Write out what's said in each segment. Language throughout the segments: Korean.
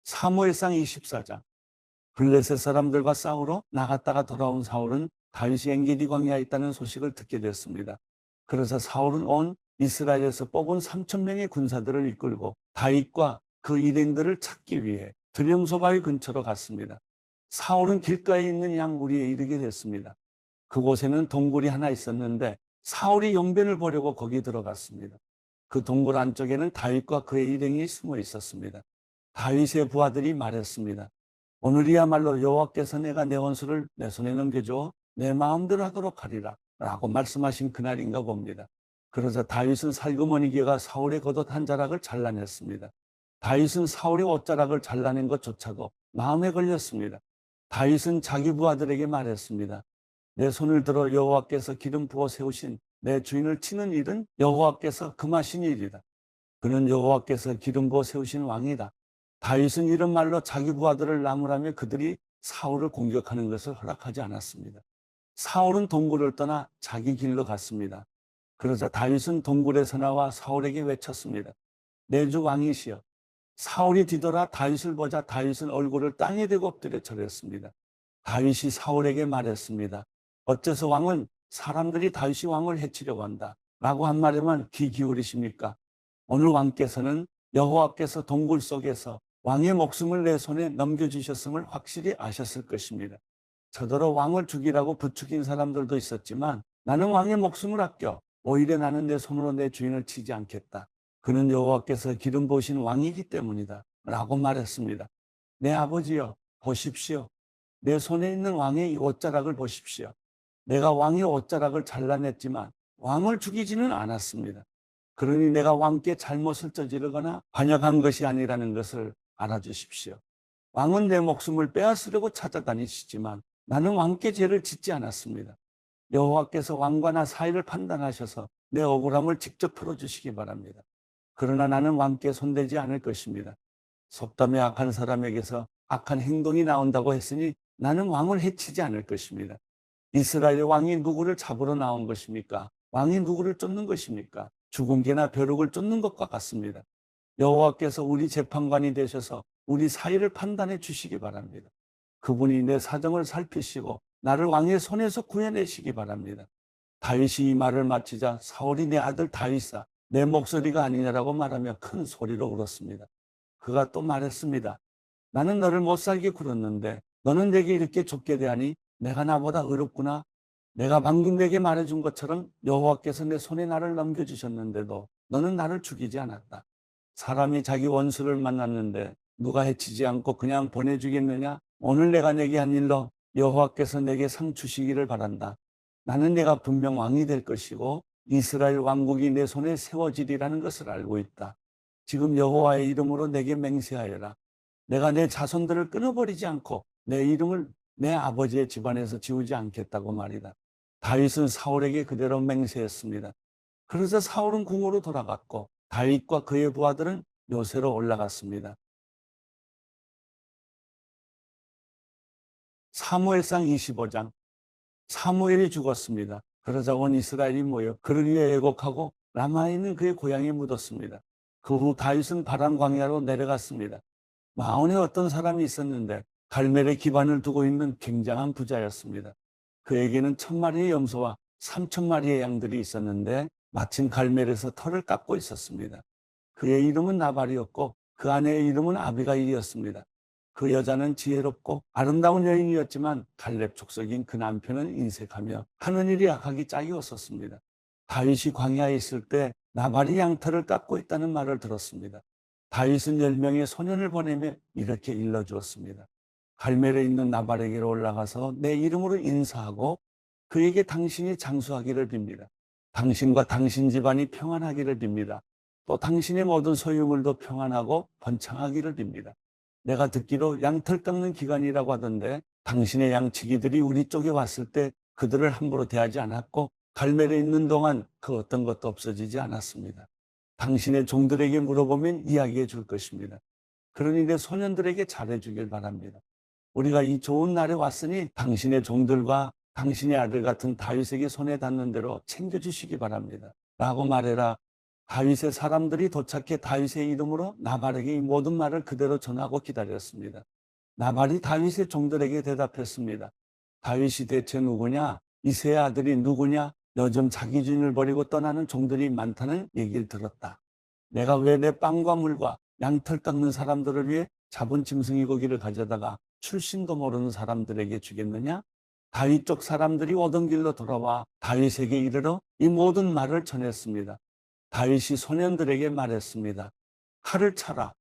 사무엘상 24장. 블레셋 사람들과 싸우러 나갔다가 돌아온 사울은 다윗이 엔게디 광야에 있다는 소식을 듣게 됐습니다. 그래서 사울은 온 이스라엘에서 뽑은 3천 명의 군사들을 이끌고 다윗과 그 일행들을 찾기 위해 드령소바위 근처로 갔습니다. 사울은 길가에 있는 양우리에 이르게 됐습니다. 그곳에는 동굴이 하나 있었는데 사울이 용변을 보려고 거기 들어갔습니다. 그 동굴 안쪽에는 다윗과 그의 일행이 숨어 있었습니다. 다윗의 부하들이 말했습니다. 오늘이야말로 여호와께서 내가 내 원수를 내 손에 넘겨줘 내 마음대로 하도록 하리라 라고 말씀하신 그날인가 봅니다. 그러자 다윗은 살그머니개가 사울의 겉옷 한 자락을 잘라냈습니다. 다윗은 사울의 옷자락을 잘라낸 것조차도 마음에 걸렸습니다. 다윗은 자기 부하들에게 말했습니다. 내 손을 들어 여호와께서 기름 부어 세우신 내 주인을 치는 일은 여호와께서 금하신 일이다. 그는 여호와께서 기름 부어 세우신 왕이다. 다윗은 이런 말로 자기 부하들을 나무라며 그들이 사울을 공격하는 것을 허락하지 않았습니다. 사울은 동굴을 떠나 자기 길로 갔습니다. 그러자 다윗은 동굴에서 나와 사울에게 외쳤습니다. 내 주 왕이시여. 사울이 뒤돌아 다윗을 보자 다윗은 얼굴을 땅에 대고 엎드려 절했습니다. 다윗이 사울에게 말했습니다. 어째서 왕은 사람들이 다윗이 왕을 해치려고 한다 라고 한 말에만 귀 기울이십니까? 오늘 왕께서는 여호와께서 동굴 속에서 왕의 목숨을 내 손에 넘겨주셨음을 확실히 아셨을 것입니다. 저더러 왕을 죽이라고 부추긴 사람들도 있었지만 나는 왕의 목숨을 아껴 오히려 나는 내 손으로 내 주인을 치지 않겠다. 그는 여호와께서 기름 부으신 왕이기 때문이다 라고 말했습니다. 내 아버지여 보십시오. 내 손에 있는 왕의 이 옷자락을 보십시오. 내가 왕의 옷자락을 잘라냈지만 왕을 죽이지는 않았습니다. 그러니 내가 왕께 잘못을 저지르거나 반역한 것이 아니라는 것을 알아주십시오. 왕은 내 목숨을 빼앗으려고 찾아다니시지만 나는 왕께 죄를 짓지 않았습니다. 여호와께서 왕과 나 사이를 판단하셔서 내 억울함을 직접 풀어주시기 바랍니다. 그러나 나는 왕께 손대지 않을 것입니다. 속담에 악한 사람에게서 악한 행동이 나온다고 했으니 나는 왕을 해치지 않을 것입니다. 이스라엘의 왕이 누구를 잡으러 나온 것입니까? 왕이 누구를 쫓는 것입니까? 죽은 개나 벼룩을 쫓는 것과 같습니다. 여호와께서 우리 재판관이 되셔서 우리 사이를 판단해 주시기 바랍니다. 그분이 내 사정을 살피시고 나를 왕의 손에서 구해내시기 바랍니다. 다윗이 이 말을 마치자 사울이 내 아들 다윗아 내 목소리가 아니냐라고 말하며 큰 소리로 울었습니다. 그가 또 말했습니다. 나는 너를 못살게 굴었는데 너는 내게 이렇게 좁게 대하니 내가 나보다 의롭구나. 내가 방금 내게 말해준 것처럼 여호와께서 내 손에 나를 넘겨주셨는데도 너는 나를 죽이지 않았다. 사람이 자기 원수를 만났는데 누가 해치지 않고 그냥 보내주겠느냐? 오늘 내가 내게 한 일로 여호와께서 내게 상 주시기를 바란다. 나는 내가 분명 왕이 될 것이고 이스라엘 왕국이 내 손에 세워지리라는 것을 알고 있다. 지금 여호와의 이름으로 내게 맹세하여라. 내가 내 자손들을 끊어버리지 않고 내 이름을 내 아버지의 집안에서 지우지 않겠다고 말이다. 다윗은 사울에게 그대로 맹세했습니다. 그러자 사울은 궁으로 돌아갔고 다윗과 그의 부하들은 요새로 올라갔습니다. 사무엘상 25장. 사무엘이 죽었습니다. 그러자 온 이스라엘이 모여 그를 위해 애곡하고 라마에 있는 그의 고향에 묻었습니다. 그 후 다윗은 바람 광야로 내려갔습니다. 마온에 어떤 사람이 있었는데 갈멜에 기반을 두고 있는 굉장한 부자였습니다. 그에게는 1000마리의 염소와 3000마리의 양들이 있었는데 마침 갈멜에서 털을 깎고 있었습니다. 그의 이름은 나발이었고 그 아내의 이름은 아비가일이었습니다. 그 여자는 지혜롭고 아름다운 여인이었지만 갈렙 족속인 그 남편은 인색하며 하는 일이 악하기 짝이 없었습니다. 다윗이 광야에 있을 때 나발이 양털을 깎고 있다는 말을 들었습니다. 다윗은 10명의 소년을 보내며 이렇게 일러주었습니다. 갈멜에 있는 나발에게로 올라가서 내 이름으로 인사하고 그에게 당신이 장수하기를 빕니다. 당신과 당신 집안이 평안하기를 빕니다. 또 당신의 모든 소유물도 평안하고 번창하기를 빕니다. 내가 듣기로 양털 깎는 기간이라고 하던데 당신의 양치기들이 우리 쪽에 왔을 때 그들을 함부로 대하지 않았고 갈멜에 있는 동안 그 어떤 것도 없어지지 않았습니다. 당신의 종들에게 물어보면 이야기해 줄 것입니다. 그러니 내 소년들에게 잘해 주길 바랍니다. 우리가 이 좋은 날에 왔으니 당신의 종들과 당신의 아들 같은 다윗에게 손에 닿는 대로 챙겨주시기 바랍니다. 라고 말해라. 다윗의 사람들이 도착해 다윗의 이름으로 나발에게 이 모든 말을 그대로 전하고 기다렸습니다. 나발이 다윗의 종들에게 대답했습니다. 다윗이 대체 누구냐? 이새의 아들이 누구냐? 요즘 자기 주인을 버리고 떠나는 종들이 많다는 얘기를 들었다. 내가 왜 내 빵과 물과 양털 깎는 사람들을 위해 잡은 짐승이 고기를 가져다가 출신도 모르는 사람들에게 주겠느냐? 다윗 쪽 사람들이 오던 길로 돌아와 다윗에게 이르러 이 모든 말을 전했습니다. 다윗이 소년들에게 말했습니다. 칼을 차라.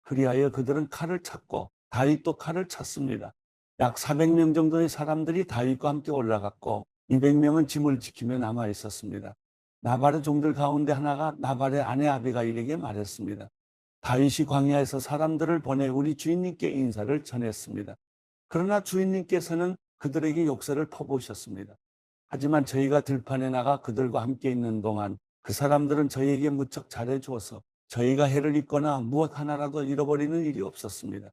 그리하여 그들은 칼을 찼고 다윗도 칼을 찼습니다. 약 400명 정도의 사람들이 다윗과 함께 올라갔고 200명은 짐을 지키며 남아 있었습니다. 나발의 종들 가운데 하나가 나발의 아내 아비가일에게 말했습니다. 다윗이 광야에서 사람들을 보내 우리 주인님께 인사를 전했습니다. 그러나 주인님께서는 그들에게 욕설을 퍼부으셨습니다. 하지만 저희가 들판에 나가 그들과 함께 있는 동안 그 사람들은 저희에게 무척 잘해 주어서 저희가 해를 입거나 무엇 하나라도 잃어버리는 일이 없었습니다.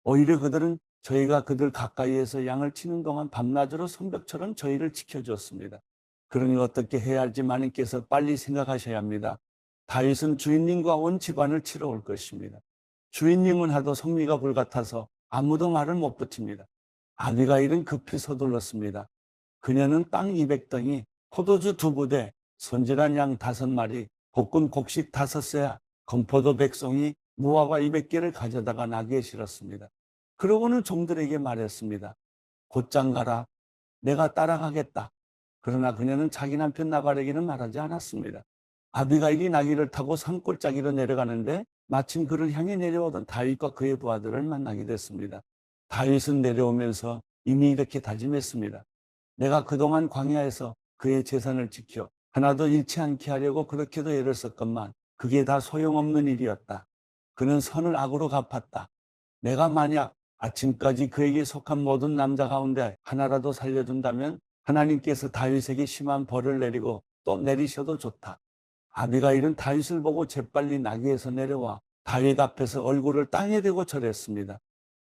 오히려 그들은 저희가 그들 가까이에서 양을 치는 동안 밤낮으로 성벽처럼 저희를 지켜주었습니다. 그러니 어떻게 해야 할지 마님께서 빨리 생각하셔야 합니다. 다윗은 주인님과 온 집안을 치러 올 것입니다. 주인님은 하도 성미가 불같아서 아무도 말을 못 붙입니다. 아비가일은 급히 서둘렀습니다. 그녀는 땅 200덩이, 포도주 2부대, 손질한 양 5마리, 볶은 곡식 5새, 건포도 100송이, 무화과 200개를 가져다가 나귀에 실었습니다. 그러고는 종들에게 말했습니다. 곧장 가라. 내가 따라가겠다. 그러나 그녀는 자기 남편 나발에게는 말하지 않았습니다. 아비가일이 나귀를 타고 산골짜기로 내려가는데 마침 그를 향해 내려오던 다윗과 그의 부하들을 만나게 됐습니다. 다윗은 내려오면서 이미 이렇게 다짐했습니다. 내가 그동안 광야에서 그의 재산을 지켜 하나도 잃지 않게 하려고 그렇게도 애를 썼건만 그게 다 소용없는 일이었다. 그는 선을 악으로 갚았다. 내가 만약 아침까지 그에게 속한 모든 남자 가운데 하나라도 살려준다면 하나님께서 다윗에게 심한 벌을 내리고 또 내리셔도 좋다. 아비가일은 다윗을 보고 재빨리 나귀에서 내려와 다윗 앞에서 얼굴을 땅에 대고 절했습니다.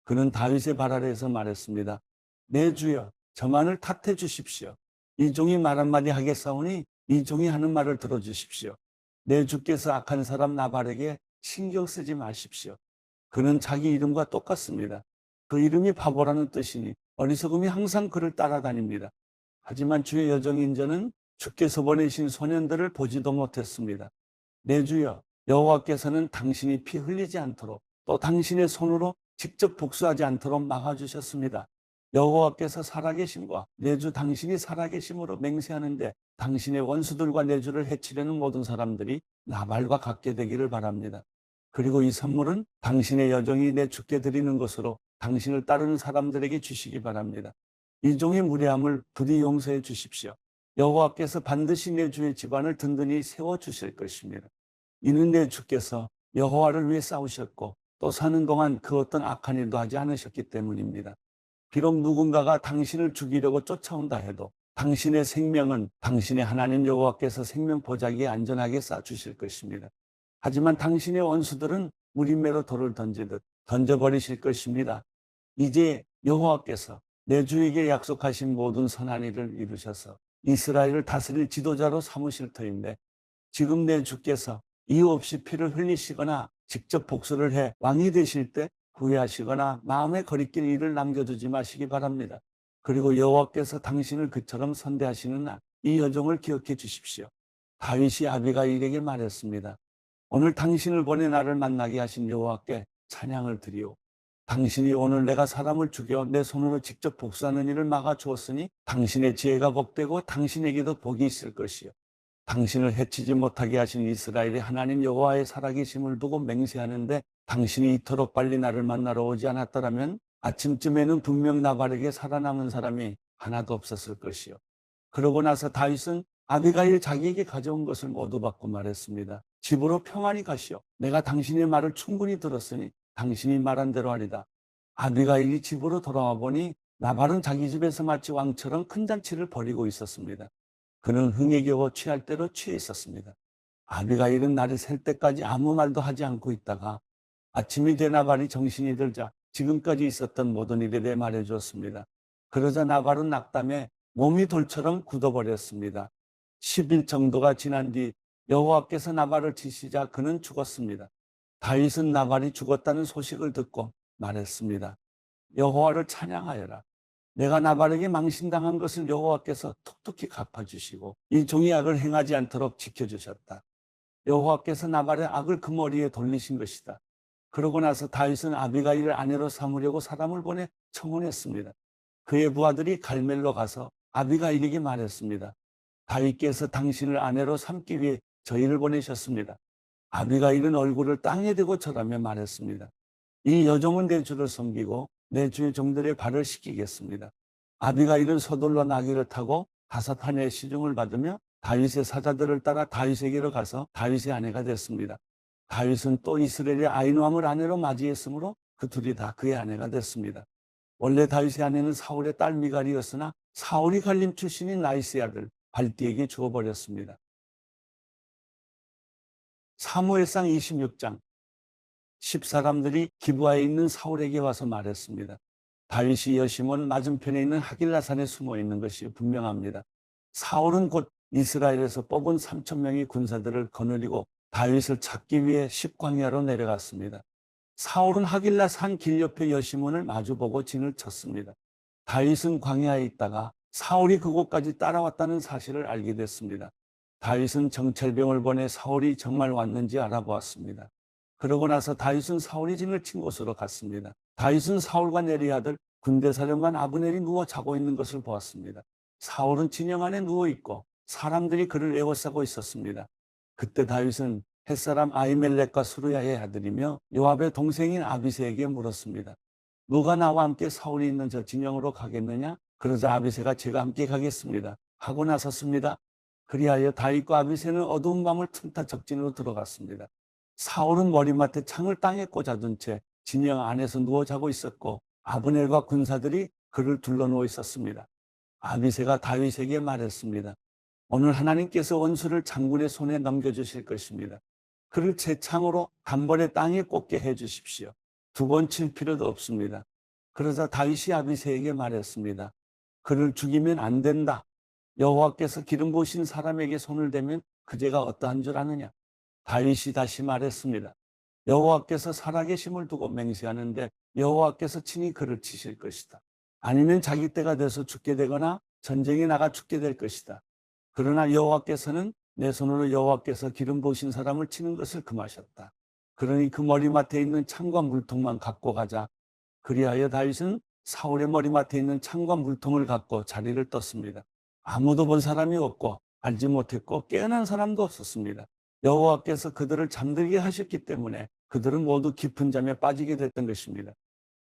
그는 다윗의 발 아래에서 말했습니다. 내 주여, 저만을 탓해 주십시오. 이 종이 말 한마디 하겠사오니 이 종이 하는 말을 들어주십시오. 내 주께서 악한 사람 나발에게 신경 쓰지 마십시오. 그는 자기 이름과 똑같습니다. 그 이름이 바보라는 뜻이니 어리석음이 항상 그를 따라다닙니다. 하지만 주의 여종인자는 주께서 보내신 소년들을 보지도 못했습니다. 내 주여, 여호와께서는 당신이 피 흘리지 않도록 또 당신의 손으로 직접 복수하지 않도록 막아주셨습니다. 여호와께서 살아계심과 내 주 당신이 살아계심으로 맹세하는데 당신의 원수들과 내 주를 해치려는 모든 사람들이 나발과 같게 되기를 바랍니다. 그리고 이 선물은 당신의 여종이 내 주께 드리는 것으로 당신을 따르는 사람들에게 주시기 바랍니다. 이 종의 무례함을 부디 용서해 주십시오. 여호와께서 반드시 내 주의 집안을 든든히 세워주실 것입니다. 이는 내 주께서 여호와를 위해 싸우셨고 또 사는 동안 그 어떤 악한 일도 하지 않으셨기 때문입니다. 비록 누군가가 당신을 죽이려고 쫓아온다 해도 당신의 생명은 당신의 하나님 여호와께서 생명 보자기에 안전하게 쌓아주실 것입니다. 하지만 당신의 원수들은 무림매로 돌을 던지듯 던져버리실 것입니다. 이제 여호와께서 내 주에게 약속하신 모든 선한 일을 이루셔서 이스라엘을 다스릴 지도자로 삼으실 터인데 지금 내 주께서 이유 없이 피를 흘리시거나 직접 복수를 해 왕이 되실 때 후회하시거나 마음에 거리낀 일을 남겨두지 마시기 바랍니다. 그리고 여호와께서 당신을 그처럼 선대하시는 날 이 여종을 기억해 주십시오. 다윗이 아비가일에게 말했습니다. 오늘 당신을 보내 나를 만나게 하신 여호와께 찬양을 드리오. 당신이 오늘 내가 사람을 죽여 내 손으로 직접 복수하는 일을 막아주었으니 당신의 지혜가 복되고 당신에게도 복이 있을 것이요. 당신을 해치지 못하게 하신 이스라엘의 하나님 여호와의 살아계심을 두고 맹세하는데 당신이 이토록 빨리 나를 만나러 오지 않았더라면 아침쯤에는 분명 나발에게 살아남은 사람이 하나도 없었을 것이요. 그러고 나서 다윗은 아비가일 자기에게 가져온 것을 모두 받고 말했습니다. 집으로 평안히 가시오. 내가 당신의 말을 충분히 들었으니 당신이 말한 대로 하리다. 아비가일이 집으로 돌아와 보니 나발은 자기 집에서 마치 왕처럼 큰 잔치를 벌이고 있었습니다. 그는 흥에 겨워 취할 대로 취해 있었습니다. 아비가일은 날이 셀 때까지 아무 말도 하지 않고 있다가 아침이 돼 나발이 정신이 들자 지금까지 있었던 모든 일에 대해 말해주었습니다. 그러자 나발은 낙담해 몸이 돌처럼 굳어버렸습니다. 10일 정도가 지난 뒤 여호와께서 나발을 치시자 그는 죽었습니다. 다윗은 나발이 죽었다는 소식을 듣고 말했습니다. 여호와를 찬양하여라. 내가 나발에게 망신당한 것을 여호와께서 톡톡히 갚아주시고 이 종이 악을 행하지 않도록 지켜주셨다. 여호와께서 나발의 악을 그 머리에 돌리신 것이다. 그러고 나서 다윗은 아비가일을 아내로 삼으려고 사람을 보내 청혼했습니다. 그의 부하들이 갈멜로 가서 아비가일에게 말했습니다. 다윗께서 당신을 아내로 삼기 위해 저희를 보내셨습니다. 아비가일은 얼굴을 땅에 대고 절하며 말했습니다. 이 여종은 내 주를 섬기고 내 주의 종들의 발을 씻기겠습니다. 아비가일은 서둘러 나귀를 타고 다섯 하녀의 시중을 받으며 다윗의 사자들을 따라 다윗에게로 가서 다윗의 아내가 됐습니다. 다윗은 또 이스라엘의 아히노함을 아내로 맞이했으므로 그 둘이 다 그의 아내가 됐습니다. 원래 다윗의 아내는 사울의 딸 미갈이었으나 사울이 갈림 출신인 나이스의 아들 발디에게 주어버렸습니다. 사무엘상 26장 10사람들이 기브아에 있는 사울에게 와서 말했습니다. 다윗이 여시몬 맞은편에 있는 하길라산에 숨어 있는 것이 분명합니다. 사울은 곧 이스라엘에서 뽑은 3,000명의 군사들을 거느리고 다윗을 찾기 위해 십광야로 내려갔습니다. 사울은 하길라산 길 옆에 여시몬을 마주보고 진을 쳤습니다. 다윗은 광야에 있다가 사울이 그곳까지 따라왔다는 사실을 알게 됐습니다. 다윗은 정찰병을 보내 사울이 정말 왔는지 알아보았습니다. 그러고 나서 다윗은 사울이 진을 친 곳으로 갔습니다. 다윗은 사울과 네리의 아들 군대사령관 아브넬이 누워 자고 있는 것을 보았습니다. 사울은 진영 안에 누워 있고 사람들이 그를 에워싸고 있었습니다. 그때 다윗은 햇사람 아히멜렉과 수르야의 아들이며 요압의 동생인 아비새에게 물었습니다. 누가 나와 함께 사울이 있는 저 진영으로 가겠느냐? 그러자 아비새가 제가 함께 가겠습니다 하고 나섰습니다. 그리하여 다윗과 아비새는 어두운 밤을 틈타 적진으로 들어갔습니다. 사울은 머리맡에 창을 땅에 꽂아둔 채 진영 안에서 누워 자고 있었고 아브넬과 군사들이 그를 둘러누워 있었습니다. 아비새가 다윗에게 말했습니다. 오늘 하나님께서 원수를 장군의 손에 넘겨주실 것입니다. 그를 제 창으로 단번에 땅에 꽂게 해주십시오. 두 번 칠 필요도 없습니다. 그러자 다윗이 아비새에게 말했습니다. 그를 죽이면 안 된다. 여호와께서 기름 부으신 사람에게 손을 대면 그 죄가 어떠한 줄 아느냐. 다윗이 다시 말했습니다. 여호와께서 살아계심을 두고 맹세하는데 여호와께서 친히 그를 치실 것이다. 아니면 자기 때가 돼서 죽게 되거나 전쟁에 나가 죽게 될 것이다. 그러나 여호와께서는 내 손으로 여호와께서 기름 부으신 사람을 치는 것을 금하셨다. 그러니 그 머리맡에 있는 창과 물통만 갖고 가자. 그리하여 다윗은 사울의 머리맡에 있는 창과 물통을 갖고 자리를 떴습니다. 아무도 본 사람이 없고 알지 못했고 깨어난 사람도 없었습니다. 여호와께서 그들을 잠들게 하셨기 때문에 그들은 모두 깊은 잠에 빠지게 됐던 것입니다.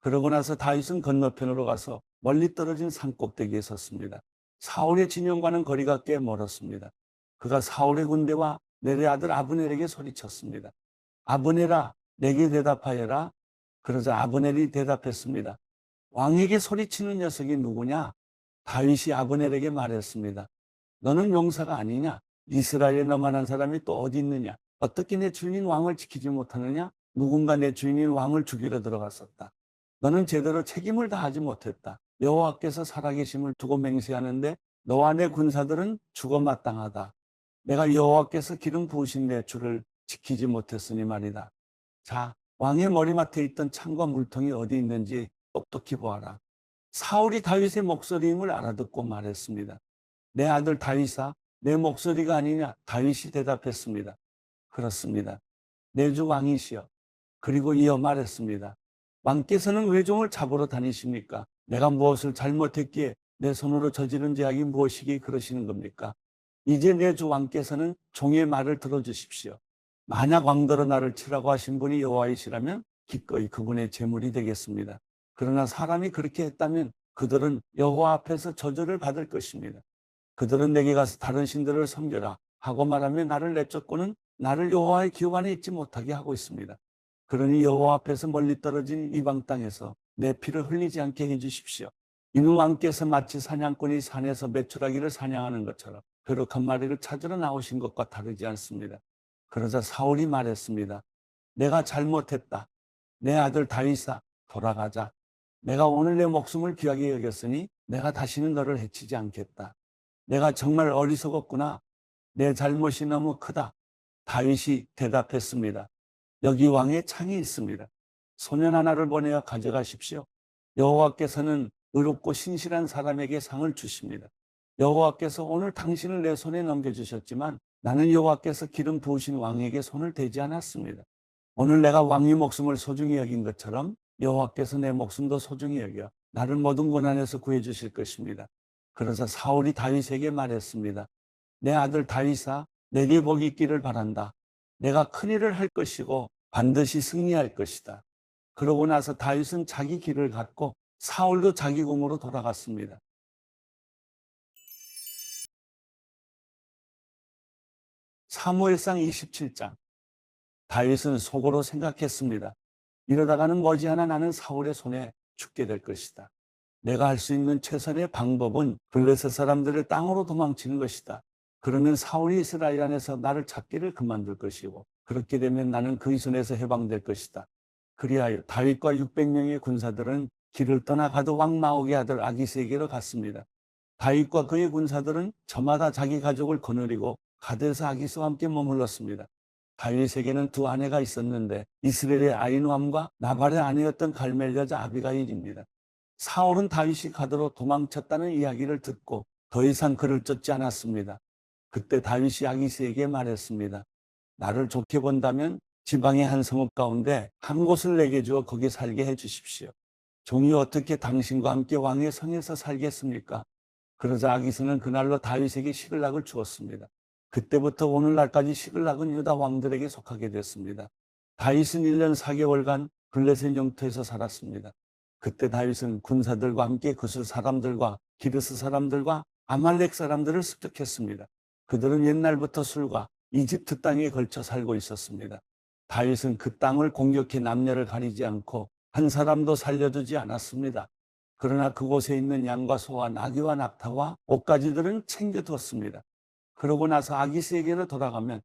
그러고 나서 다윗은 건너편으로 가서 멀리 떨어진 산꼭대기에 섰습니다. 사울의 진영과는 거리가 꽤 멀었습니다. 그가 사울의 군대와 넬의 아들 아브넬에게 소리쳤습니다. 아브넬아, 내게 대답하여라. 그러자 아브넬이 대답했습니다. 왕에게 소리치는 녀석이 누구냐? 다윗이 아브넬에게 말했습니다. 너는 용사가 아니냐? 이스라엘에 너만한 사람이 또 어디 있느냐? 어떻게 내 주인인 왕을 지키지 못하느냐? 누군가 내 주인인 왕을 죽이러 들어갔었다. 너는 제대로 책임을 다하지 못했다. 여호와께서 살아계심을 두고 맹세하는데 너와 내 군사들은 죽어 마땅하다. 내가 여호와께서 기름 부으신 내 주를 지키지 못했으니 말이다. 자, 왕의 머리맡에 있던 창과 물통이 어디 있는지 똑똑히 보아라. 사울이 다윗의 목소리임을 알아듣고 말했습니다. 내 아들 다윗아, 내 목소리가 아니냐? 다윗이 대답했습니다. 그렇습니다. 내 주 왕이시여. 그리고 이어 말했습니다. 왕께서는 왜 종을 잡으러 다니십니까? 내가 무엇을 잘못했기에 내 손으로 저지른 죄악이 무엇이기에 그러시는 겁니까? 이제 내 주 왕께서는 종의 말을 들어주십시오. 만약 왕더러 나를 치라고 하신 분이 여호와이시라면 기꺼이 그분의 제물이 되겠습니다. 그러나 사람이 그렇게 했다면 그들은 여호와 앞에서 저주를 받을 것입니다. 그들은 내게 가서 다른 신들을 섬겨라 하고 말하며 나를 내쫓고는 나를 여호와의 기업 안에 있지 못하게 하고 있습니다. 그러니 여호와 앞에서 멀리 떨어진 이방 땅에서 내 피를 흘리지 않게 해주십시오. 이는 왕께서 마치 사냥꾼이 산에서 메추라기를 사냥하는 것처럼 벼룩한 마리를 찾으러 나오신 것과 다르지 않습니다. 그러자 사울이 말했습니다. 내가 잘못했다. 내 아들 다윗아, 돌아가자. 내가 오늘 내 목숨을 귀하게 여겼으니 내가 다시는 너를 해치지 않겠다. 내가 정말 어리석었구나. 내 잘못이 너무 크다. 다윗이 대답했습니다. 여기 왕의 창이 있습니다. 소년 하나를 보내어 가져가십시오. 여호와께서는 의롭고 신실한 사람에게 상을 주십니다. 여호와께서 오늘 당신을 내 손에 넘겨주셨지만 나는 여호와께서 기름 부으신 왕에게 손을 대지 않았습니다. 오늘 내가 왕의 목숨을 소중히 여긴 것처럼 여호와께서 내 목숨도 소중히 여겨 나를 모든 고난에서 구해주실 것입니다. 그러자 사울이 다윗에게 말했습니다. 내 아들 다윗아, 내게 복이 있기를 바란다. 내가 큰일을 할 것이고 반드시 승리할 것이다. 그러고 나서 다윗은 자기 길을 갔고 사울도 자기 궁으로 돌아갔습니다. 사무엘상 27장. 다윗은 속으로 생각했습니다. 이러다가는 머지않아 나는 사울의 손에 죽게 될 것이다. 내가 할 수 있는 최선의 방법은 블레셋 사람들을 땅으로 도망치는 것이다. 그러면 사울이 이스라엘 안에서 나를 찾기를 그만둘 것이고 그렇게 되면 나는 그의 손에서 해방될 것이다. 그리하여 다윗과 600명의 군사들은 길을 떠나가도 왕 마옥의 아들 아기스에게로 갔습니다. 다윗과 그의 군사들은 저마다 자기 가족을 거느리고 가드에서 아기스와 함께 머물렀습니다. 다윗에게는 두 아내가 있었는데 이스라엘의 아히노암과 나발의 아내였던 갈멜 여자 아비가일입니다. 사울은 다윗이 가드로 도망쳤다는 이야기를 듣고 더 이상 그를 쫓지 않았습니다. 그때 다윗이 아기스에게 말했습니다. 나를 좋게 본다면 지방의 한 성읍 가운데 한 곳을 내게 주어 거기 살게 해 주십시오. 종이 어떻게 당신과 함께 왕의 성에서 살겠습니까? 그러자 아기스는 그날로 다윗에게 시글락을 주었습니다. 그때부터 오늘날까지 시글락은 유다 왕들에게 속하게 됐습니다. 다윗은 1년 4개월간 블레셋 영토에서 살았습니다. 그때 다윗은 군사들과 함께 그술 사람들과 기르스 사람들과 아말렉 사람들을 습격했습니다. 그들은 옛날부터 술과 이집트 땅에 걸쳐 살고 있었습니다. 다윗은 그 땅을 공격해 남녀를 가리지 않고 한 사람도 살려두지 않았습니다. 그러나 그곳에 있는 양과 소와 나귀와 낙타와 옷가지들은 챙겨두었습니다. 그러고 나서 아기스에게로 돌아가면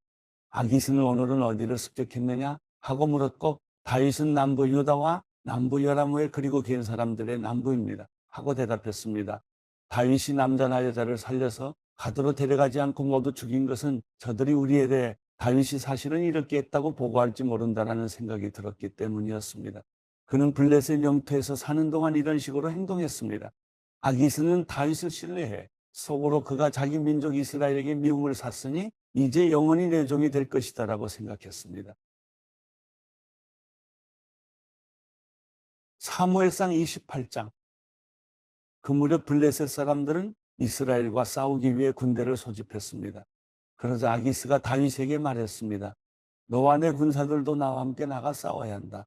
아기스는 오늘은 어디를 습격했느냐 하고 물었고 다윗은 남부 유다와 남부 여라무엘 그리고 겐 사람들의 남부입니다 하고 대답했습니다. 다윗이 남자나 여자를 살려서 가드로 데려가지 않고 모두 죽인 것은 저들이 우리에 대해 다윗이 사실은 이렇게 했다고 보고할지 모른다라는 생각이 들었기 때문이었습니다. 그는 블레셋 영토에서 사는 동안 이런 식으로 행동했습니다. 아기스는 다윗을 신뢰해 속으로 그가 자기 민족 이스라엘에게 미움을 샀으니 이제 영원히 내 종이 될 것이다 라고 생각했습니다. 사무엘상 28장. 그 무렵 블레셋 사람들은 이스라엘과 싸우기 위해 군대를 소집했습니다. 그러자 아기스가 다윗에게 말했습니다. 너와 내 군사들도 나와 함께 나가 싸워야 한다.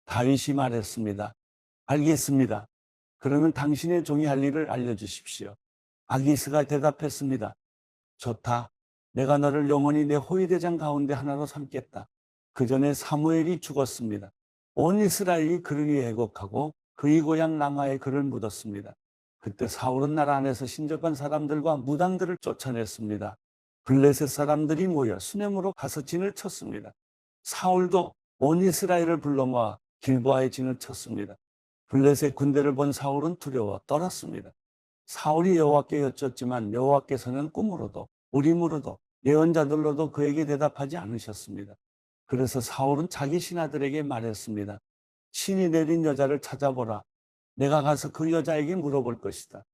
다윗이 말했습니다. 알겠습니다. 그러면 당신의 종이 할 일을 알려주십시오. 아기스가 대답했습니다. 좋다. 내가 너를 영원히 내 호위대장 가운데 하나로 삼겠다. 그 전에 사무엘이 죽었습니다. 온 이스라엘이 그를 위해 애곡하고 그의 고향 라마에 그를 묻었습니다. 그때 사울은 나라 안에서 신접한 사람들과 무당들을 쫓아냈습니다. 블레셋 사람들이 모여 수넴으로 가서 진을 쳤습니다. 사울도 온 이스라엘을 불러 모아 길보아에 진을 쳤습니다. 블레셋 군대를 본 사울은 두려워 떨었습니다. 사울이 여호와께 여쭙지만 여호와께서는 꿈으로도 우림으로도 예언자들로도 그에게 대답하지 않으셨습니다. 그래서 사울은 자기 신하들에게 말했습니다. 신이 내린 여자를 찾아보라. 내가 가서 그 여자에게 물어볼 것이다.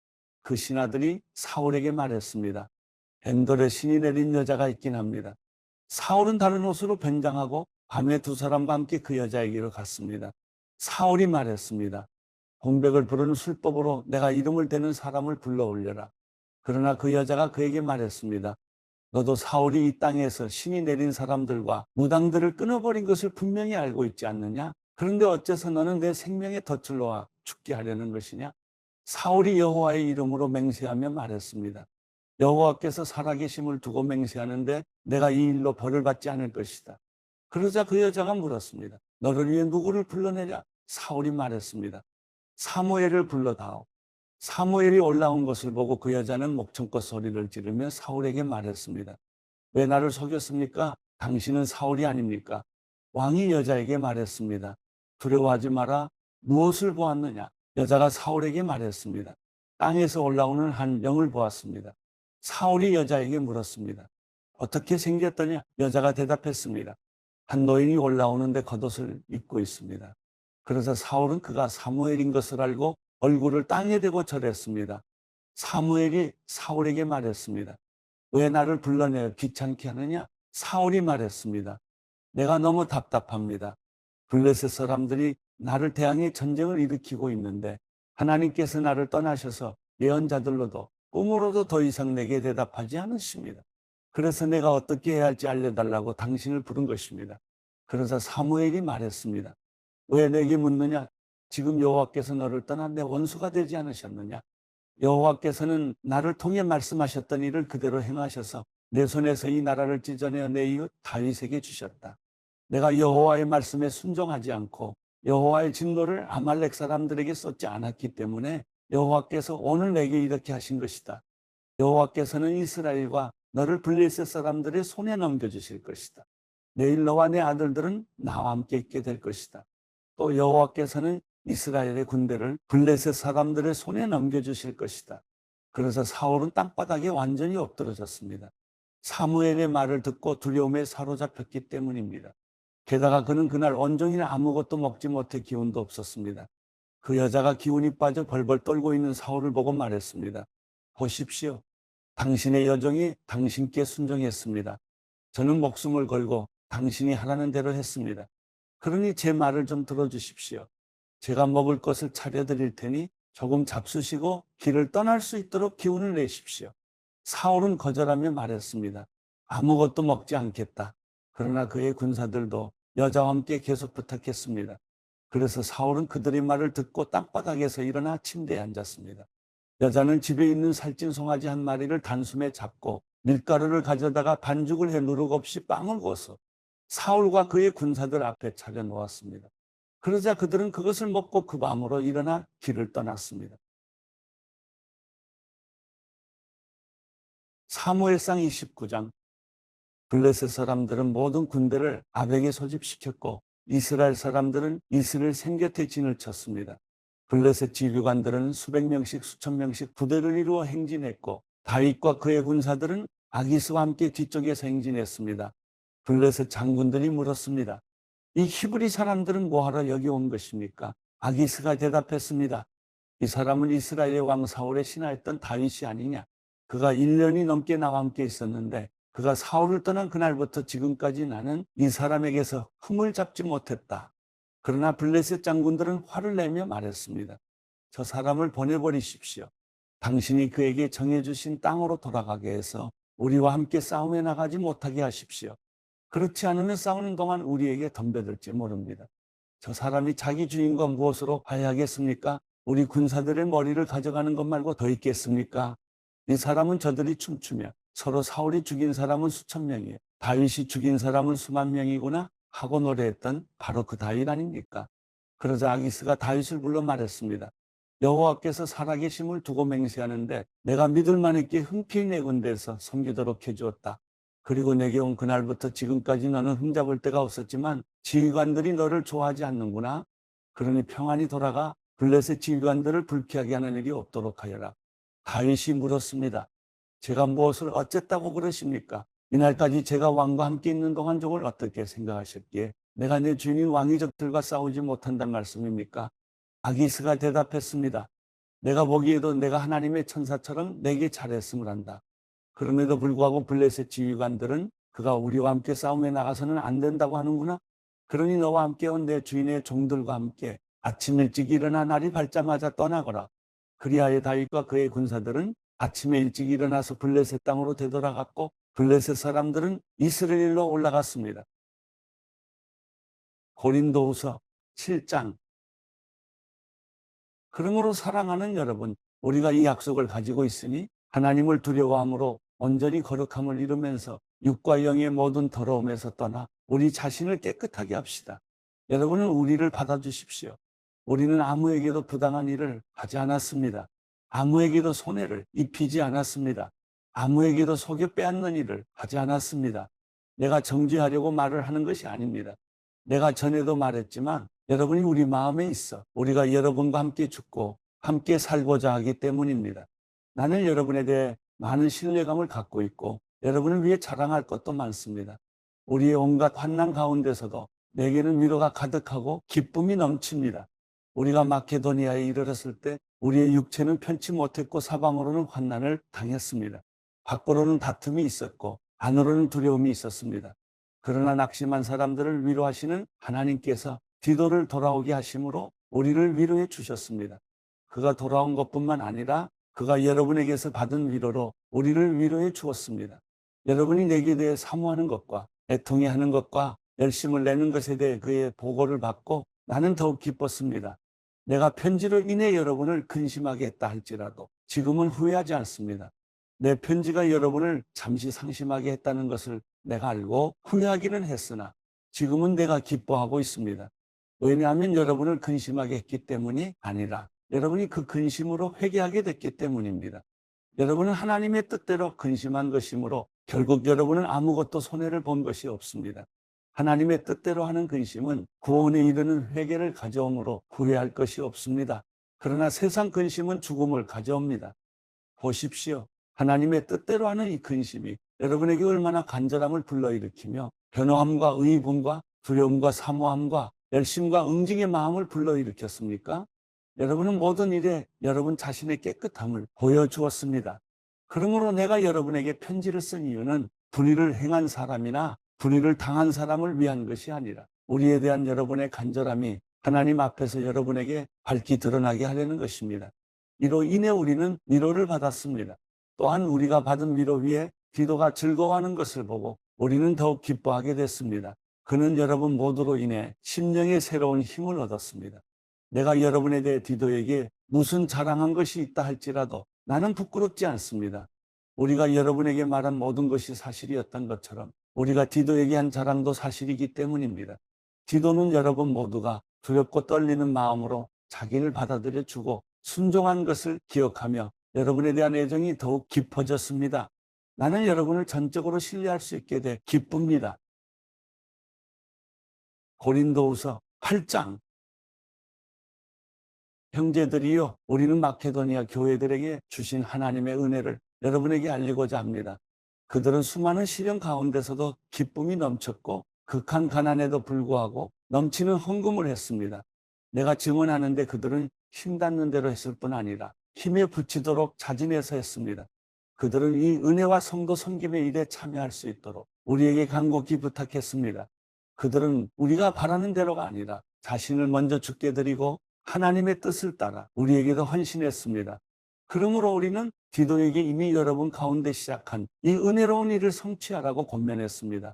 그 신하들이 사울에게 말했습니다. 엔돌에 신이 내린 여자가 있긴 합니다. 사울은 다른 옷으로 변장하고 밤에 두 사람과 함께 그 여자에게로 갔습니다. 사울이 말했습니다. 공백을 부르는 술법으로 내가 이름을 대는 사람을 불러올려라. 그러나 그 여자가 그에게 말했습니다. 너도 사울이 이 땅에서 신이 내린 사람들과 무당들을 끊어버린 것을 분명히 알고 있지 않느냐? 그런데 어째서 너는 내 생명의 덫을 놓아 죽게 하려는 것이냐? 사울이 여호와의 이름으로 맹세하며 말했습니다. 여호와께서 살아계심을 두고 맹세하는데 내가 이 일로 벌을 받지 않을 것이다. 그러자 그 여자가 물었습니다. 너를 위해 누구를 불러내랴? 사울이 말했습니다. 사무엘을 불러다오. 사무엘이 올라온 것을 보고 그 여자는 목청껏 소리를 지르며 사울에게 말했습니다. 왜 나를 속였습니까? 당신은 사울이 아닙니까? 왕이 여자에게 말했습니다. 두려워하지 마라. 무엇을 보았느냐? 여자가 사울에게 말했습니다. 땅에서 올라오는 한 영을 보았습니다. 사울이 여자에게 물었습니다. 어떻게 생겼더냐? 여자가 대답했습니다. 한 노인이 올라오는데 겉옷을 입고 있습니다. 그래서 사울은 그가 사무엘인 것을 알고 얼굴을 땅에 대고 절했습니다. 사무엘이 사울에게 말했습니다. 왜 나를 불러내어 귀찮게 하느냐? 사울이 말했습니다. 내가 너무 답답합니다. 블레셋 사람들이 나를 대항해 전쟁을 일으키고 있는데 하나님께서 나를 떠나셔서 예언자들로도 꿈으로도 더 이상 내게 대답하지 않으십니다. 그래서 내가 어떻게 해야 할지 알려달라고 당신을 부른 것입니다. 그러자 사무엘이 말했습니다. 왜 내게 묻느냐? 지금 여호와께서 너를 떠나 내 원수가 되지 않으셨느냐? 여호와께서는 나를 통해 말씀하셨던 일을 그대로 행하셔서 내 손에서 이 나라를 찢어내어 내 이웃 다윗에게 주셨다. 내가 여호와의 말씀에 순종하지 않고 여호와의 진노를 아말렉 사람들에게 쏟지 않았기 때문에 여호와께서 오늘 내게 이렇게 하신 것이다. 여호와께서는 이스라엘과 너를 블레셋 사람들의 손에 넘겨주실 것이다. 내일 너와 내 아들들은 나와 함께 있게 될 것이다. 또 여호와께서는 이스라엘의 군대를 블레셋 사람들의 손에 넘겨주실 것이다. 그래서 사울은 땅바닥에 완전히 엎드러졌습니다. 사무엘의 말을 듣고 두려움에 사로잡혔기 때문입니다. 게다가 그는 그날 온종일 아무것도 먹지 못해 기운도 없었습니다. 그 여자가 기운이 빠져 벌벌 떨고 있는 사울을 보고 말했습니다. 보십시오. 당신의 여종이 당신께 순종했습니다. 저는 목숨을 걸고 당신이 하라는 대로 했습니다. 그러니 제 말을 좀 들어주십시오. 제가 먹을 것을 차려드릴 테니 조금 잡수시고 길을 떠날 수 있도록 기운을 내십시오. 사울은 거절하며 말했습니다. 아무것도 먹지 않겠다. 그러나 그의 군사들도 여자와 함께 계속 부탁했습니다. 그래서 사울은 그들의 말을 듣고 땅바닥에서 일어나 침대에 앉았습니다. 여자는 집에 있는 살찐 송아지 한 마리를 단숨에 잡고 밀가루를 가져다가 반죽을 해 누룩 없이 빵을 구워서 사울과 그의 군사들 앞에 차려 놓았습니다. 그러자 그들은 그것을 먹고 그 밤으로 일어나 길을 떠났습니다. 사무엘상 29장. 블레셋 사람들은 모든 군대를 아벡에 소집시켰고 이스라엘 사람들은 이스라엘 생곁에 진을 쳤습니다. 블레셋 지휘관들은 수백 명씩 수천 명씩 부대를 이루어 행진했고 다윗과 그의 군사들은 아기스와 함께 뒤쪽에서 행진했습니다. 블레셋 장군들이 물었습니다. 이 히브리 사람들은 뭐하러 여기 온 것입니까? 아기스가 대답했습니다. 이 사람은 이스라엘의 왕 사울의 신하였던 다윗이 아니냐? 그가 1년이 넘게 나와 함께 있었는데 그가 사울을 떠난 그날부터 지금까지 나는 이 사람에게서 흠을 잡지 못했다. 그러나 블레셋 장군들은 화를 내며 말했습니다. 저 사람을 보내버리십시오. 당신이 그에게 정해주신 땅으로 돌아가게 해서 우리와 함께 싸움에 나가지 못하게 하십시오. 그렇지 않으면 싸우는 동안 우리에게 덤벼들지 모릅니다. 저 사람이 자기 주인과 무엇으로 화해하겠습니까? 우리 군사들의 머리를 가져가는 것 말고 더 있겠습니까? 이 사람은 저들이 춤추며 서로 사울이 죽인 사람은 수천 명이에요. 다윗이 죽인 사람은 수만 명이구나 하고 노래했던 바로 그 다윗 아닙니까? 그러자 아기스가 다윗을 불러 말했습니다. 여호와께서 살아계심을 두고 맹세하는데 내가 믿을 만했기에 흔쾌히 내 군대에서 섬기도록 해주었다. 그리고 내게 온 그날부터 지금까지 너는 흠잡을 데가 없었지만 지휘관들이 너를 좋아하지 않는구나. 그러니 평안히 돌아가 블레셋 지휘관들을 불쾌하게 하는 일이 없도록 하여라. 다윗이 물었습니다. 제가 무엇을 어쨌다고 그러십니까? 이날까지 제가 왕과 함께 있는 동안 종을 어떻게 생각하셨기에 내가 내 주인인 왕의 적들과 싸우지 못한다는 말씀입니까? 아기스가 대답했습니다. 내가 보기에도 내가 하나님의 천사처럼 내게 잘했음을 한다. 그럼에도 불구하고 블레셋 지휘관들은 그가 우리와 함께 싸움에 나가서는 안 된다고 하는구나. 그러니 너와 함께 온 내 주인의 종들과 함께 아침 일찍 일어나 날이 밝자마자 떠나거라. 그리하여 다윗과 그의 군사들은 아침에 일찍 일어나서 블레셋 땅으로 되돌아갔고 블레셋 사람들은 이스라엘로 올라갔습니다. 고린도후서 7장. 그러므로 사랑하는 여러분, 우리가 이 약속을 가지고 있으니 하나님을 두려워함으로 온전히 거룩함을 이루면서 육과 영의 모든 더러움에서 떠나 우리 자신을 깨끗하게 합시다. 여러분은 우리를 받아주십시오. 우리는 아무에게도 부당한 일을 하지 않았습니다. 아무에게도 손해를 입히지 않았습니다. 아무에게도 속여 빼앗는 일을 하지 않았습니다. 내가 정죄하려고 말을 하는 것이 아닙니다. 내가 전에도 말했지만 여러분이 우리 마음에 있어 우리가 여러분과 함께 죽고 함께 살고자 하기 때문입니다. 나는 여러분에 대해 많은 신뢰감을 갖고 있고 여러분을 위해 자랑할 것도 많습니다. 우리의 온갖 환난 가운데서도 내게는 위로가 가득하고 기쁨이 넘칩니다. 우리가 마케도니아에 이르렀을 때 우리의 육체는 편치 못했고 사방으로는 환난을 당했습니다. 밖으로는 다툼이 있었고 안으로는 두려움이 있었습니다. 그러나 낙심한 사람들을 위로하시는 하나님께서 디도를 돌아오게 하심으로 우리를 위로해 주셨습니다. 그가 돌아온 것뿐만 아니라 그가 여러분에게서 받은 위로로 우리를 위로해 주었습니다. 여러분이 내게 대해 사모하는 것과 애통해하는 것과 열심을 내는 것에 대해 그의 보고를 받고 나는 더욱 기뻤습니다. 내가 편지로 인해 여러분을 근심하게 했다 할지라도 지금은 후회하지 않습니다. 내 편지가 여러분을 잠시 상심하게 했다는 것을 내가 알고 후회하기는 했으나 지금은 내가 기뻐하고 있습니다. 왜냐하면 여러분을 근심하게 했기 때문이 아니라 여러분이 그 근심으로 회개하게 됐기 때문입니다. 여러분은 하나님의 뜻대로 근심한 것이므로 결국 여러분은 아무것도 손해를 본 것이 없습니다. 하나님의 뜻대로 하는 근심은 구원에 이르는 회개를 가져오므로 후회할 것이 없습니다. 그러나 세상 근심은 죽음을 가져옵니다. 보십시오. 하나님의 뜻대로 하는 이 근심이 여러분에게 얼마나 간절함을 불러일으키며 변호함과 의분과 두려움과 사모함과 열심과 응징의 마음을 불러일으켰습니까? 여러분은 모든 일에 여러분 자신의 깨끗함을 보여주었습니다. 그러므로 내가 여러분에게 편지를 쓴 이유는 불의를 행한 사람이나 불의를 당한 사람을 위한 것이 아니라 우리에 대한 여러분의 간절함이 하나님 앞에서 여러분에게 밝히 드러나게 하려는 것입니다. 이로 인해 우리는 위로를 받았습니다. 또한 우리가 받은 위로 위에 디도가 즐거워하는 것을 보고 우리는 더욱 기뻐하게 됐습니다. 그는 여러분 모두로 인해 심령의 새로운 힘을 얻었습니다. 내가 여러분에 대해 디도에게 무슨 자랑한 것이 있다 할지라도 나는 부끄럽지 않습니다. 우리가 여러분에게 말한 모든 것이 사실이었던 것처럼 우리가 디도에게 한 자랑도 사실이기 때문입니다. 디도는 여러분 모두가 두렵고 떨리는 마음으로 자기를 받아들여 주고 순종한 것을 기억하며 여러분에 대한 애정이 더욱 깊어졌습니다. 나는 여러분을 전적으로 신뢰할 수 있게 돼 기쁩니다. 고린도후서 8장. 형제들이요, 우리는 마케도니아 교회들에게 주신 하나님의 은혜를 여러분에게 알리고자 합니다. 그들은 수많은 시련 가운데서도 기쁨이 넘쳤고 극한 가난에도 불구하고 넘치는 헌금을 했습니다. 내가 증언하는데 그들은 힘닿는 대로 했을 뿐 아니라 힘에 부치도록 자진해서 했습니다. 그들은 이 은혜와 성도 섬김의 일에 참여할 수 있도록 우리에게 간곡히 부탁했습니다. 그들은 우리가 바라는 대로가 아니라 자신을 먼저 주께 드리고 하나님의 뜻을 따라 우리에게도 헌신했습니다. 그러므로 우리는 디도에게 이미 여러분 가운데 시작한 이 은혜로운 일을 성취하라고 권면했습니다.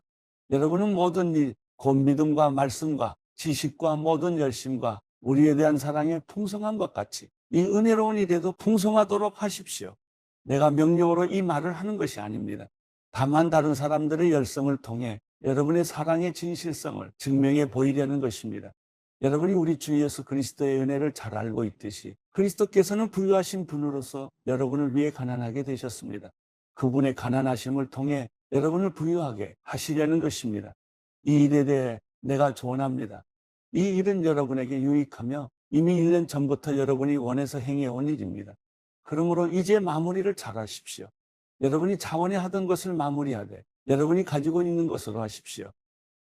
여러분은 모든 일, 곧 믿음과 말씀과 지식과 모든 열심과 우리에 대한 사랑의 풍성한 것 같이 이 은혜로운 일에도 풍성하도록 하십시오. 내가 명령으로 이 말을 하는 것이 아닙니다. 다만 다른 사람들의 열성을 통해 여러분의 사랑의 진실성을 증명해 보이려는 것입니다. 여러분이 우리 주 예수 그리스도의 은혜를 잘 알고 있듯이 그리스도께서는 부유하신 분으로서 여러분을 위해 가난하게 되셨습니다. 그분의 가난하심을 통해 여러분을 부유하게 하시려는 것입니다. 이 일에 대해 내가 조언합니다. 이 일은 여러분에게 유익하며 이미 1년 전부터 여러분이 원해서 행해온 일입니다. 그러므로 이제 마무리를 잘 하십시오. 여러분이 자원해 하던 것을 마무리하되 여러분이 가지고 있는 것으로 하십시오.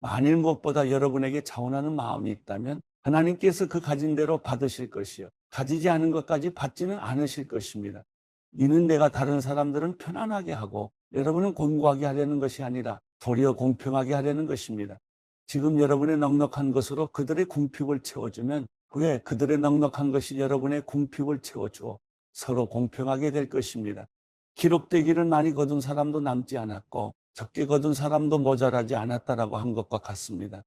만일 무엇보다 여러분에게 자원하는 마음이 있다면 하나님께서 그 가진 대로 받으실 것이요, 가지지 않은 것까지 받지는 않으실 것입니다. 이는 내가 다른 사람들은 편안하게 하고 여러분은 곤고하게 하려는 것이 아니라 도리어 공평하게 하려는 것입니다. 지금 여러분의 넉넉한 것으로 그들의 궁핍을 채워주면 후에 그들의 넉넉한 것이 여러분의 궁핍을 채워주어 서로 공평하게 될 것입니다. 기록되기를 많이 거둔 사람도 남지 않았고 적게 거둔 사람도 모자라지 않았다라고 한 것과 같습니다.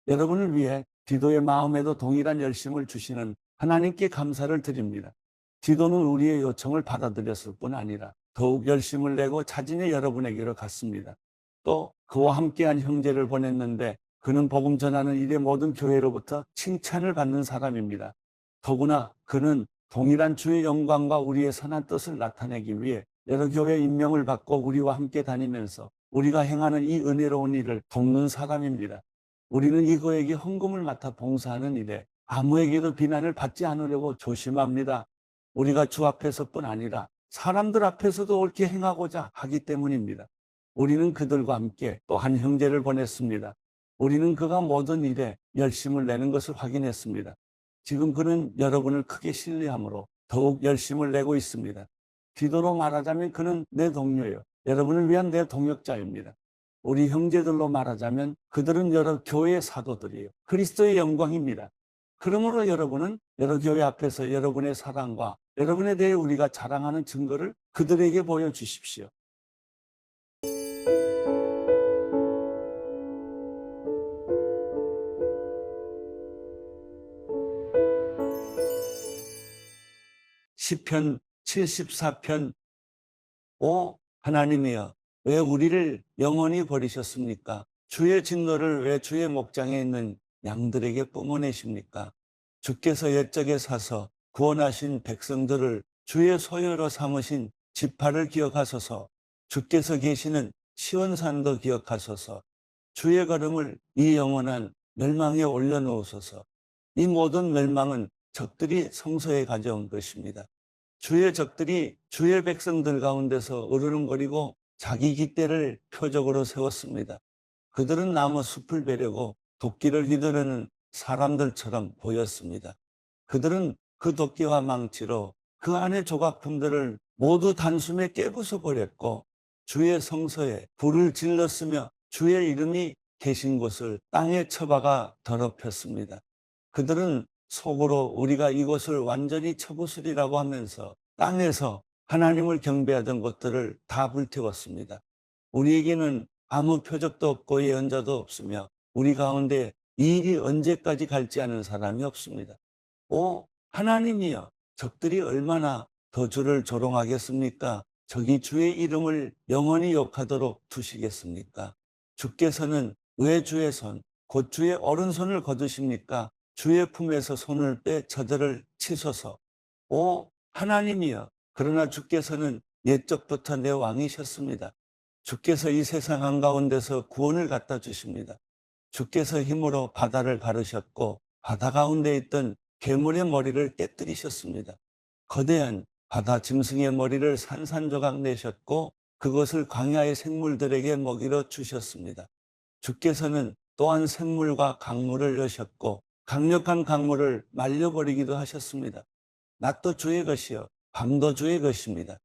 여러분을 위해 디도의 마음에도 동일한 열심을 주시는 하나님께 감사를 드립니다. 디도는 우리의 요청을 받아들였을 뿐 아니라 더욱 열심을 내고 자진해 여러분에게로 갔습니다. 또 그와 함께한 형제를 보냈는데 그는 복음 전하는 일의 모든 교회로부터 칭찬을 받는 사람입니다. 더구나 그는 동일한 주의 영광과 우리의 선한 뜻을 나타내기 위해 여러 교회 임명을 받고 우리와 함께 다니면서 우리가 행하는 이 은혜로운 일을 돕는 사람입니다. 우리는 이거에게 헌금을 맡아 봉사하는 일에 아무에게도 비난을 받지 않으려고 조심합니다. 우리가 주 앞에서뿐 아니라 사람들 앞에서도 옳게 행하고자 하기 때문입니다. 우리는 그들과 함께 또 한 형제를 보냈습니다. 우리는 그가 모든 일에 열심을 내는 것을 확인했습니다. 지금 그는 여러분을 크게 신뢰함으로 더욱 열심을 내고 있습니다. 기도로 말하자면 그는 내 동료예요. 여러분을 위한 내 동역자입니다. 우리 형제들로 말하자면 그들은 여러 교회의 사도들이에요. 그리스도의 영광입니다. 그러므로 여러분은 여러 교회 앞에서 여러분의 사랑과 여러분에 대해 우리가 자랑하는 증거를 그들에게 보여주십시오. 시편 74편. 오 하나님이여, 왜 우리를 영원히 버리셨습니까? 주의 진노를 왜 주의 목장에 있는 양들에게 뿜어내십니까? 주께서 옛적에 사서 구원하신 백성들을 주의 소유로 삼으신 지파를 기억하소서. 주께서 계시는 시온산도 기억하소서. 주의 걸음을 이 영원한 멸망에 올려놓으소서. 이 모든 멸망은 적들이 성소에 가져온 것입니다. 주의 적들이 주의 백성들 가운데서 으르렁거리고 자기 깃대를 표적으로 세웠습니다. 그들은 나무 숲을 베려고 도끼를 휘두르는 사람들처럼 보였습니다. 그들은 그 도끼와 망치로 그 안의 조각품들을 모두 단숨에 깨부숴 버렸고 주의 성소에 불을 질렀으며 주의 이름이 계신 곳을 땅에 처박아 더럽혔습니다. 그들은 속으로 우리가 이곳을 완전히 쳐부수리라고 하면서 땅에서 하나님을 경배하던 것들을 다 불태웠습니다. 우리에게는 아무 표적도 없고 예언자도 없으며 우리 가운데 이 일이 언제까지 갈지 아는 사람이 없습니다. 오 하나님이여, 적들이 얼마나 더 주를 조롱하겠습니까? 적이 주의 이름을 영원히 욕하도록 두시겠습니까? 주께서는 왜 주의 손, 곧 주의 오른손을 거두십니까? 주의 품에서 손을 빼 저들을 치소서. 오 하나님이여, 그러나 주께서는 옛적부터 내 왕이셨습니다. 주께서 이 세상 한가운데서 구원을 갖다 주십니다. 주께서 힘으로 바다를 가르셨고 바다 가운데 있던 괴물의 머리를 깨뜨리셨습니다. 거대한 바다 짐승의 머리를 산산조각 내셨고 그것을 광야의 생물들에게 먹이러 주셨습니다. 주께서는 또한 생물과 강물을 여셨고 강력한 강물을 말려버리기도 하셨습니다. 낮도 주의 것이요 밤도 주의 것입니다.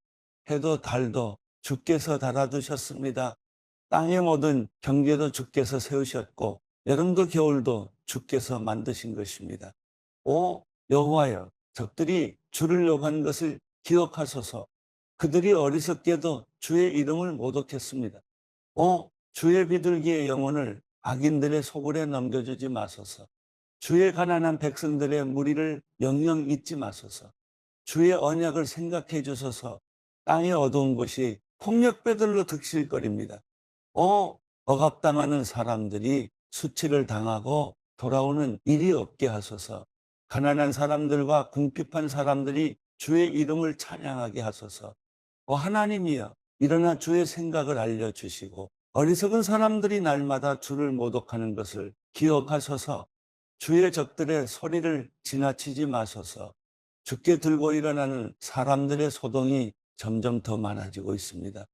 해도 달도 주께서 달아두셨습니다. 땅의 모든 경계도 주께서 세우셨고 여름도 겨울도 주께서 만드신 것입니다. 오 여호와여, 적들이 주를 욕한 것을 기억하소서. 그들이 어리석게도 주의 이름을 모독했습니다. 오 주의 비둘기의 영혼을 악인들의 소굴에 넘겨주지 마소서. 주의 가난한 백성들의 무리를 영영 잊지 마소서. 주의 언약을 생각해 주소서. 땅의 어두운 곳이 폭력배들로 득실거립니다. 억압당하는 사람들이 수치를 당하고 돌아오는 일이 없게 하소서. 가난한 사람들과 궁핍한 사람들이 주의 이름을 찬양하게 하소서. 하나님이여, 일어나 주의 생각을 알려주시고 어리석은 사람들이 날마다 주를 모독하는 것을 기억하소서. 주의 적들의 소리를 지나치지 마소서. 주께 들고 일어나는 사람들의 소동이 점점 더 많아지고 있습니다.